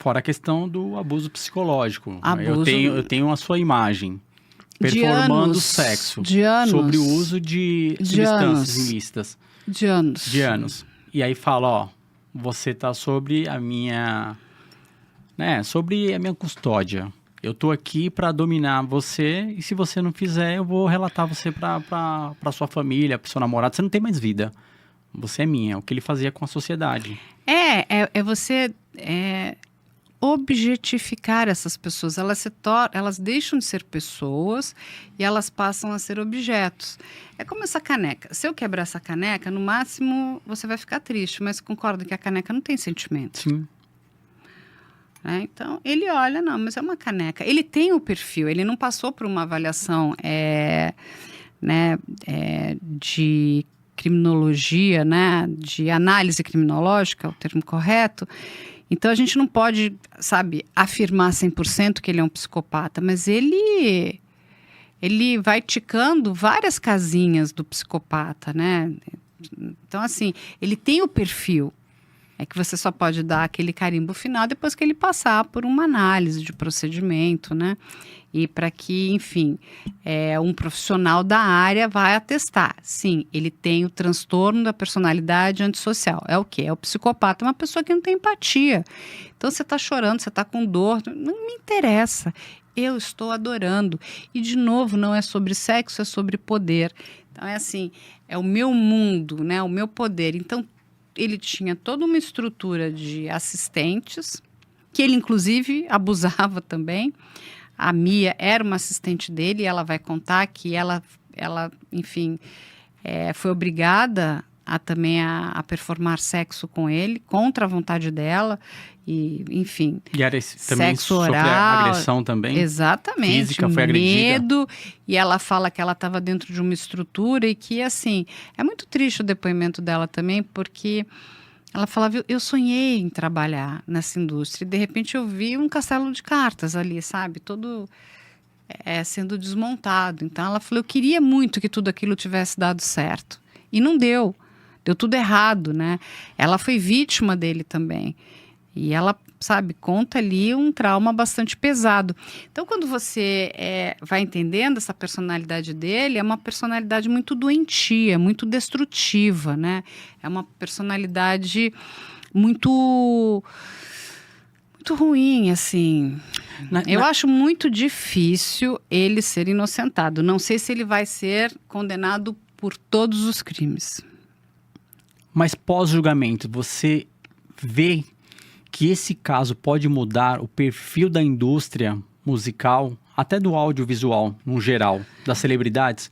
Fora a questão do abuso psicológico. Abuso... Eu tenho a sua imagem de performando anos, sexo de anos, sobre o uso de substâncias ilícitas. De anos. De anos. E aí fala, ó, você tá sobre a minha... né, sobre a minha custódia. Eu tô aqui para dominar você e se você não fizer, eu vou relatar você para sua família, para seu namorado. Você não tem mais vida. Você é minha. É o que ele fazia com a sociedade. É você objetificar essas pessoas. Elas deixam de ser pessoas e elas passam a ser objetos. É como essa caneca. Se eu quebrar essa caneca, no máximo você vai ficar triste, mas concorda que a caneca não tem sentimento. Sim. Então, ele olha, não, mas é uma caneca. Ele tem o perfil, ele não passou por uma avaliação de criminologia, né, de análise criminológica, é o termo correto. Então, a gente não pode, afirmar 100% que ele é um psicopata, mas ele vai ticando várias casinhas do psicopata, né? Então, assim, ele tem o perfil. É que você só pode dar aquele carimbo final depois que ele passar por uma análise de procedimento, né? E para que, enfim, um profissional da área vai atestar. Sim, ele tem o transtorno da personalidade antissocial. É o quê? É o psicopata, uma pessoa que não tem empatia. Então, você está chorando, você está com dor, não me interessa. Eu estou adorando. E, de novo, não é sobre sexo, é sobre poder. Então, é assim, é o meu mundo, né? O meu poder. Então, ele tinha toda uma estrutura de assistentes, que ele, inclusive, abusava também. A Mia era uma assistente dele e ela vai contar que ela enfim, foi obrigada também a performar sexo com ele, contra a vontade dela. E, enfim, e era também sexo oral, agressão também? Exatamente. Física, foi agredida. Medo. E ela fala que ela estava dentro de uma estrutura e que, assim, é muito triste o depoimento dela também, porque ela falava, eu sonhei em trabalhar nessa indústria. E, de repente, eu vi um castelo de cartas ali, sabe? Todo sendo desmontado. Então, ela falou, eu queria muito que tudo aquilo tivesse dado certo. E não deu. Deu tudo errado, né? Ela foi vítima dele também. E ela, conta ali um trauma bastante pesado. Então, quando você vai entendendo essa personalidade dele, é uma personalidade muito doentia, muito destrutiva, né? É uma personalidade muito ruim, assim. Eu acho muito difícil ele ser inocentado. Não sei se ele vai ser condenado por todos os crimes. Mas pós-julgamento, você vê que esse caso pode mudar o perfil da indústria musical, até do audiovisual, no geral, das celebridades?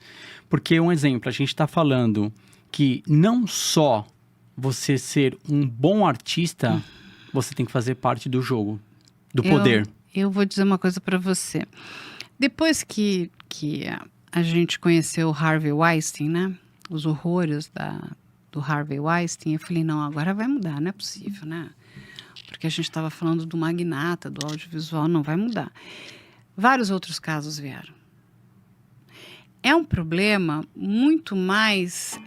Porque, um exemplo, a gente está falando que não só você ser um bom artista, você tem que fazer parte do jogo, do poder. Eu vou dizer uma coisa para você. Depois que a gente conheceu o Harvey Weinstein, né? Os horrores do Harvey Weinstein, eu falei, não, agora vai mudar, não é possível, né? Porque a gente estava falando do magnata, do audiovisual, não vai mudar. Vários outros casos vieram. É um problema muito mais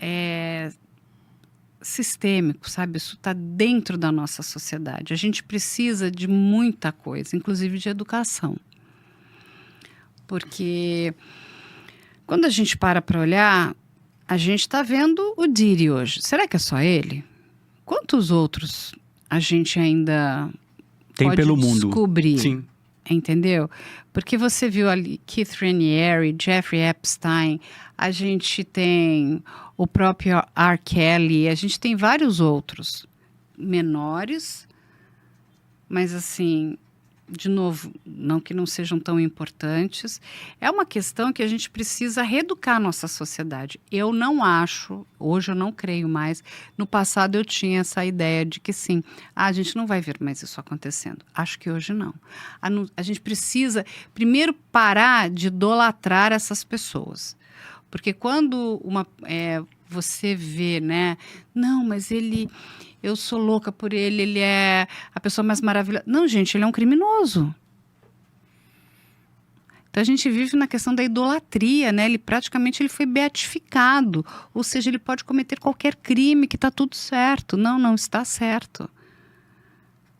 sistêmico, sabe? Isso está dentro da nossa sociedade. A gente precisa de muita coisa, inclusive de educação. Porque quando a gente para olhar, a gente está vendo o Diddy hoje. Será que é só ele? Quantos outros a gente ainda tem pode pelo mundo descobrir? Sim. Entendeu? Porque você viu ali Keith Raniere, Jeffrey Epstein, a gente tem o próprio R. Kelly, a gente tem vários outros menores, mas assim, de novo, não que não sejam tão importantes. É uma questão que a gente precisa reeducar a nossa sociedade. Eu não acho, hoje eu não creio mais, no passado eu tinha essa ideia de que sim, a gente não vai ver mais isso acontecendo. Acho que hoje não. A gente precisa, primeiro, parar de idolatrar essas pessoas. Porque quando você vê, né, não, mas eu sou louca por ele, ele é a pessoa mais maravilhosa. Não, gente, ele é um criminoso. Então, a gente vive na questão da idolatria, né? Ele praticamente foi beatificado. Ou seja, ele pode cometer qualquer crime que está tudo certo. Não, não está certo.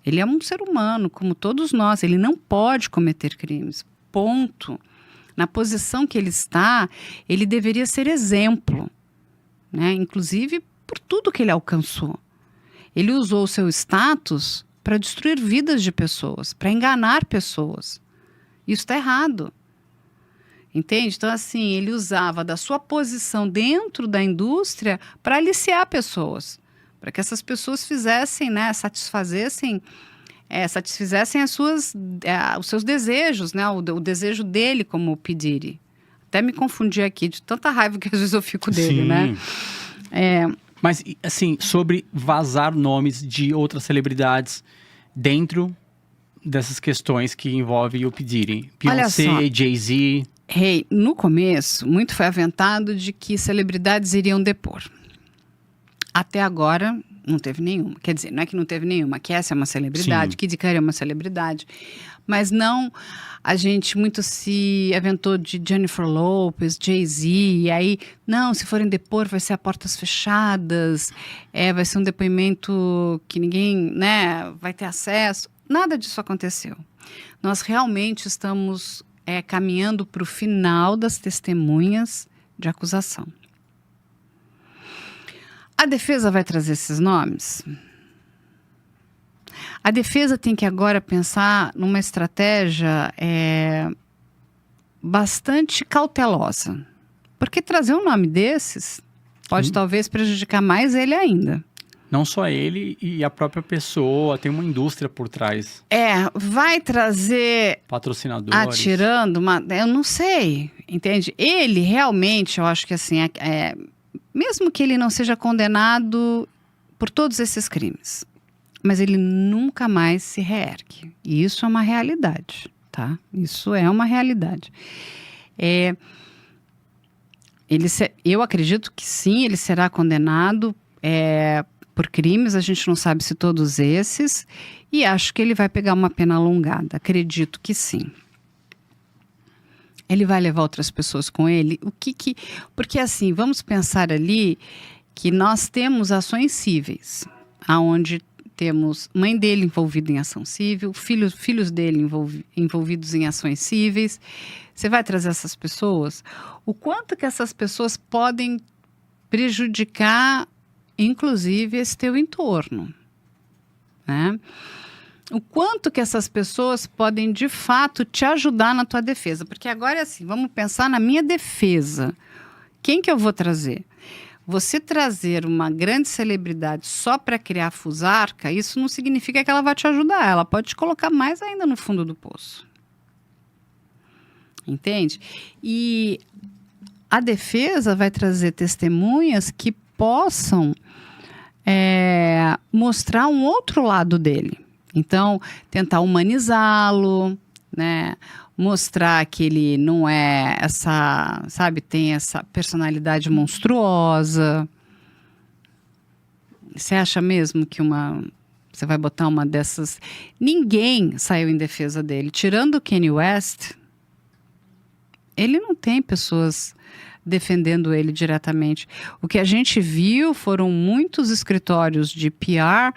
Ele é um ser humano, como todos nós. Ele não pode cometer crimes. Ponto. Na posição que ele está, ele deveria ser exemplo, né? Inclusive por tudo que ele alcançou. Ele usou o seu status para destruir vidas de pessoas, para enganar pessoas. Isso está errado. Entende? Então, assim, ele usava da sua posição dentro da indústria para aliciar pessoas, para que essas pessoas fizessem, né, satisfizessem os seus desejos, né, o desejo dele como P. Diddy. Até me confundi aqui, de tanta raiva que às vezes eu fico dele, Sim. né? Mas, assim, sobre vazar nomes de outras celebridades dentro dessas questões que envolvem o P. Diddy. Olha só. Beyoncé, Jay-Z. Hey, no começo, muito foi aventado de que celebridades iriam depor. Até agora, não teve nenhuma. Quer dizer, não é que não teve nenhuma. Cassie é uma celebridade, Sim. Kid Cudi é uma celebridade. Mas não, a gente muito se aventou de Jennifer Lopez, Jay-Z, e aí, não, se forem depor, vai ser a portas fechadas, vai ser um depoimento que ninguém, né, vai ter acesso. Nada disso aconteceu. Nós realmente estamos caminhando para o final das testemunhas de acusação. A defesa vai trazer esses nomes? A defesa tem que agora pensar numa estratégia bastante cautelosa. Porque trazer um nome desses pode talvez prejudicar mais ele ainda. Não só ele e a própria pessoa, tem uma indústria por trás. Vai trazer Patrocinadores. atirando eu não sei, entende? Ele realmente, eu acho que assim, mesmo que ele não seja condenado por todos esses crimes, mas ele nunca mais se reergue. E isso é uma realidade, tá? Isso é uma realidade. Eu acredito que sim, ele será condenado por crimes, a gente não sabe se todos esses, e acho que ele vai pegar uma pena alongada, acredito que sim. Ele vai levar outras pessoas com ele? Porque assim, vamos pensar ali que nós temos ações cíveis, aonde temos mãe dele envolvida em ação civil, filhos dele envolvidos em ações cíveis. Você vai trazer essas pessoas? O quanto que essas pessoas podem prejudicar inclusive esse teu entorno, né? O quanto que essas pessoas podem, de fato, te ajudar na tua defesa. Porque agora é assim, vamos pensar na minha defesa. Quem que eu vou trazer? Você trazer uma grande celebridade só para criar fusarca, isso não significa que ela vai te ajudar. Ela pode te colocar mais ainda no fundo do poço. Entende? E a defesa vai trazer testemunhas que possam mostrar um outro lado dele. Então, tentar humanizá-lo, né? Mostrar que ele não é tem essa personalidade monstruosa. Você acha mesmo que você vai botar uma dessas... Ninguém saiu em defesa dele. Tirando o Kanye West, ele não tem pessoas defendendo ele diretamente. O que a gente viu foram muitos escritórios de PR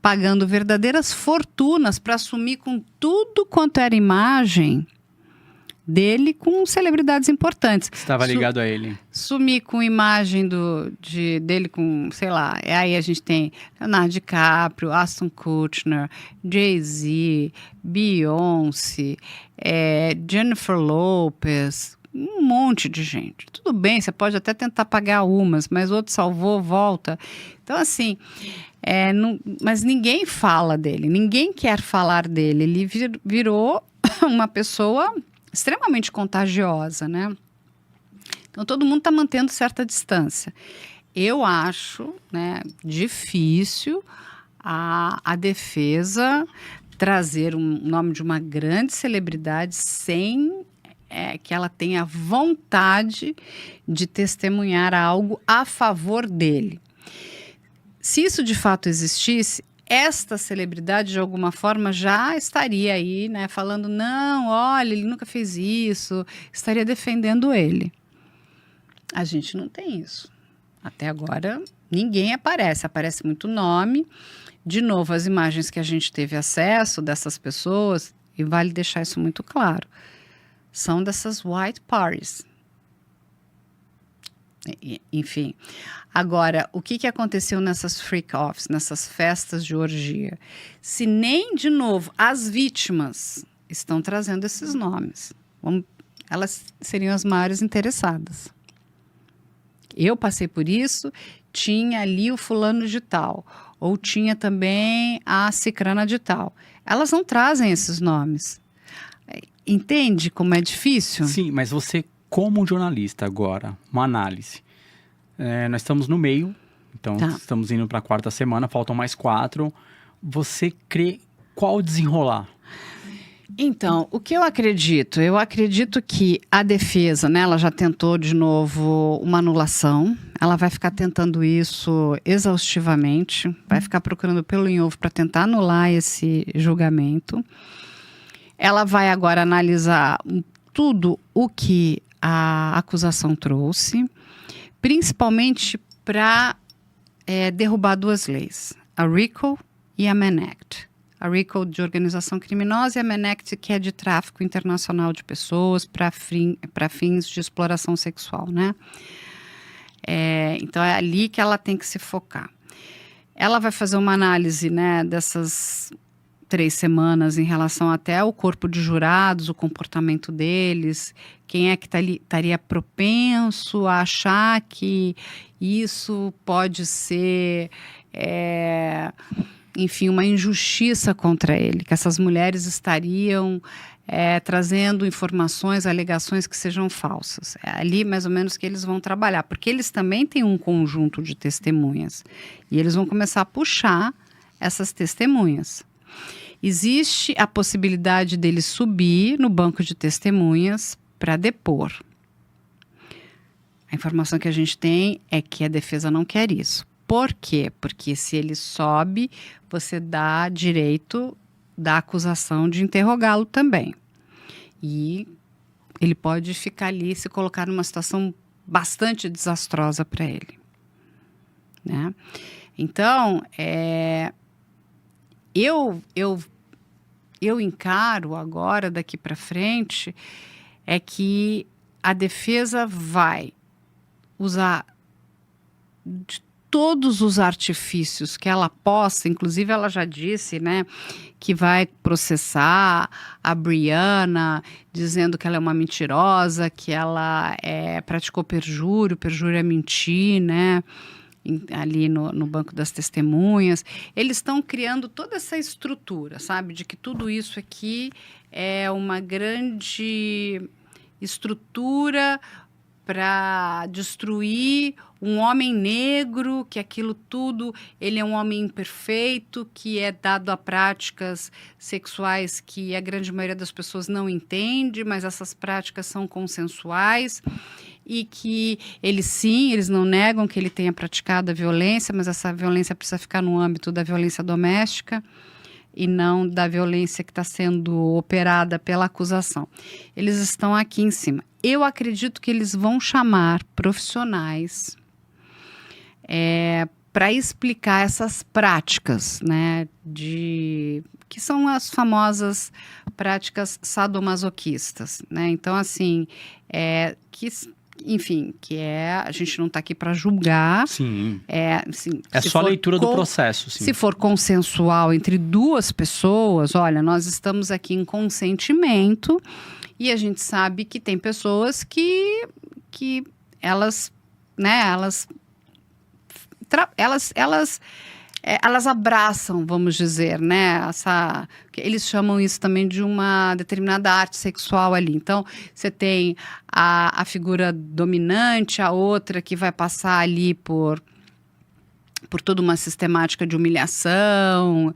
pagando verdadeiras fortunas para assumir com tudo quanto era imagem dele com celebridades importantes. Estava ligado a ele. Sumir com imagem dele com, sei lá, aí a gente tem Leonardo DiCaprio, Ashton Kutcher, Jay-Z, Beyoncé, Jennifer Lopez, um monte de gente. Tudo bem, você pode até tentar pagar umas, mas outro salvou, volta. Então, assim, mas ninguém fala dele, ninguém quer falar dele. Ele virou uma pessoa extremamente contagiosa, né? Então, todo mundo está mantendo certa distância. Eu acho, né, difícil a defesa trazer um nome de uma grande celebridade sem que ela tenha vontade de testemunhar algo a favor dele. Se isso de fato existisse, esta celebridade de alguma forma já estaria aí, né, falando, não, olha, ele nunca fez isso, estaria defendendo ele. A gente não tem isso. Até agora, ninguém aparece muito nome. De novo, as imagens que a gente teve acesso dessas pessoas, e vale deixar isso muito claro, são dessas white parties. Enfim. Agora, o que aconteceu nessas freak-offs, nessas festas de orgia? Se nem, de novo, as vítimas estão trazendo esses nomes, elas seriam as maiores interessadas. Eu passei por isso, tinha ali o fulano de tal, ou tinha também a cicrana de tal. Elas não trazem esses nomes. Entende como é difícil? Sim, mas você, como jornalista agora, uma análise. Nós estamos no meio, então estamos indo para a 4ª semana, faltam mais 4. Você crê qual desenrolar? Então, o que eu acredito? Eu acredito que a defesa, né, ela já tentou de novo uma anulação. Ela vai ficar tentando isso exaustivamente, vai ficar procurando pelo em ovo para tentar anular esse julgamento. Ela vai agora analisar tudo o que a acusação trouxe, principalmente para derrubar 2 leis, a RICO e a Mann Act. A RICO de organização criminosa e a Mann Act, que é de tráfico internacional de pessoas para fins de exploração sexual, né? Então é ali que ela tem que se focar. Ela vai fazer uma análise, né, dessas 3 semanas em relação até ao corpo de jurados, o comportamento deles, quem é que estaria propenso a achar que isso pode ser, enfim, uma injustiça contra ele, que essas mulheres estariam trazendo informações, alegações que sejam falsas. É ali mais ou menos que eles vão trabalhar, porque eles também têm um conjunto de testemunhas e eles vão começar a puxar essas testemunhas. Existe a possibilidade dele subir no banco de testemunhas para depor. A informação que a gente tem é que a defesa não quer isso. Por quê? Porque se ele sobe, você dá direito da acusação de interrogá-lo também. E ele pode ficar ali, se colocar numa situação bastante desastrosa para ele, né? Então, eu encaro agora, daqui para frente, é que a defesa vai usar de todos os artifícios que ela possa, inclusive ela já disse, né, que vai processar a Brianna, dizendo que ela é uma mentirosa, que ela praticou perjúrio é mentir, né, ali no banco das testemunhas. Eles estão criando toda essa estrutura, sabe, de que tudo isso aqui é uma grande estrutura para destruir um homem negro, que aquilo tudo, ele é um homem imperfeito, que é dado a práticas sexuais que a grande maioria das pessoas não entende, mas essas práticas são consensuais, e que eles não negam que ele tenha praticado a violência, mas essa violência precisa ficar no âmbito da violência doméstica e não da violência que está sendo operada pela acusação. Eles estão aqui em cima. Eu acredito que eles vão chamar profissionais para explicar essas práticas, né, que são as famosas práticas sadomasoquistas, né? Então, assim, a gente não está aqui para julgar. Sim. Assim, é só a leitura do processo. Sim. Se for consensual entre 2 pessoas, olha, nós estamos aqui em consentimento e a gente sabe que tem pessoas que elas, né, elas abraçam, vamos dizer, né? Eles chamam isso também de uma determinada arte sexual ali. Então, você tem a figura dominante, a outra que vai passar ali por toda uma sistemática de humilhação,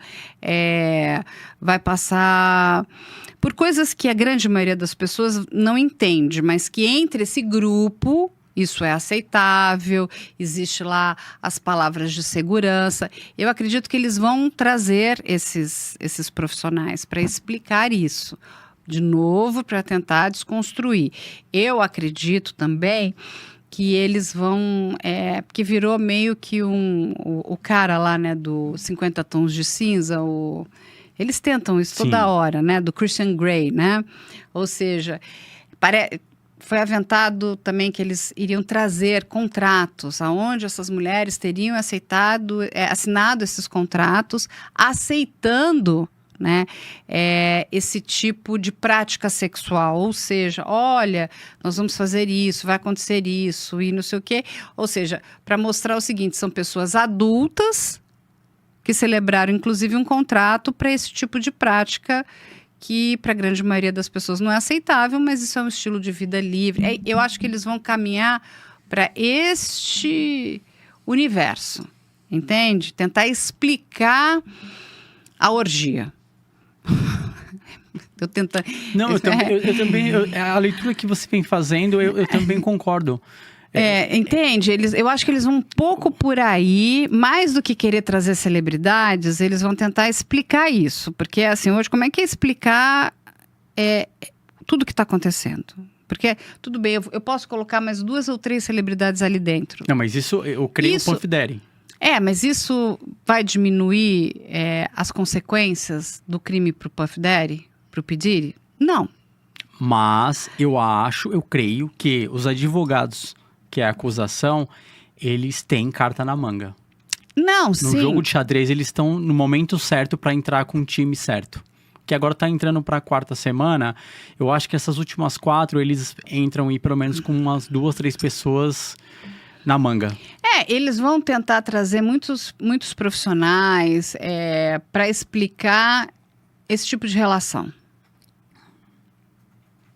vai passar por coisas que a grande maioria das pessoas não entende, mas que entre esse grupo isso é aceitável, existe lá as palavras de segurança. Eu acredito que eles vão trazer esses profissionais para explicar isso, de novo, para tentar desconstruir. Eu acredito também que eles vão... porque virou meio que o cara lá, né, do 50 Tons de Cinza, eles tentam isso toda Sim. hora, né, do Christian Grey, né? Ou seja, foi aventado também que eles iriam trazer contratos, aonde essas mulheres teriam assinado esses contratos, aceitando, né, esse tipo de prática sexual, ou seja, olha, nós vamos fazer isso, vai acontecer isso e não sei o quê, ou seja, para mostrar o seguinte, são pessoas adultas que celebraram inclusive um contrato para esse tipo de prática que para a grande maioria das pessoas não é aceitável, mas isso é um estilo de vida livre. Eu acho que eles vão caminhar para este universo, entende? Tentar explicar a orgia. Eu tento... Não, eu também a leitura que você vem fazendo, eu também concordo. Entende? Eu acho que eles vão um pouco por aí, mais do que querer trazer celebridades, eles vão tentar explicar isso. Porque, assim, hoje, como é que é explicar tudo que está acontecendo? Porque, tudo bem, eu posso colocar mais 2 ou 3 celebridades ali dentro. Não, mas isso, eu creio no Confidere. Mas isso vai diminuir as consequências do crime pro Puff Daddy, pro P. Diddy? Não. Mas eu creio que os advogados, que é a acusação, eles têm carta na manga. Não, No sim. jogo de xadrez, eles estão no momento certo para entrar com o time certo. Que agora tá entrando para a 4ª semana. Eu acho que essas últimas 4, eles entram e pelo menos com umas 2, 3 pessoas na manga. Eles vão tentar trazer muitos profissionais para explicar esse tipo de relação.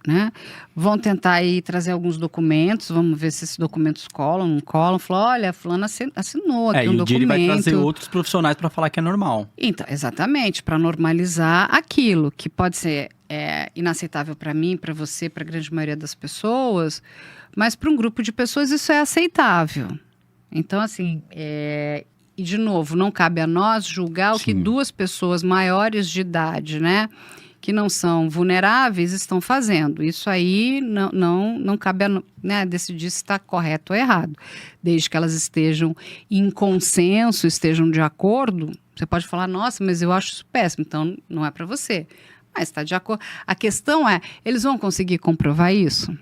Né? Vão tentar aí trazer alguns documentos, vamos ver se esses documentos colam, não colam. Falar, olha, a fulana assinou aqui um documento. E o Diddy vai trazer outros profissionais para falar que é normal. Então, exatamente, para normalizar aquilo que pode ser inaceitável para mim, para você, para a grande maioria das pessoas, mas para um grupo de pessoas isso é aceitável. Então, assim, e de novo, não cabe a nós julgar o que 2 pessoas maiores de idade, né, que não são vulneráveis, estão fazendo. Isso aí não cabe a decidir se está correto ou errado. Desde que elas estejam em consenso, estejam de acordo, você pode falar, nossa, mas eu acho isso péssimo, então não é para você. Mas está de acordo. A questão é, eles vão conseguir comprovar isso?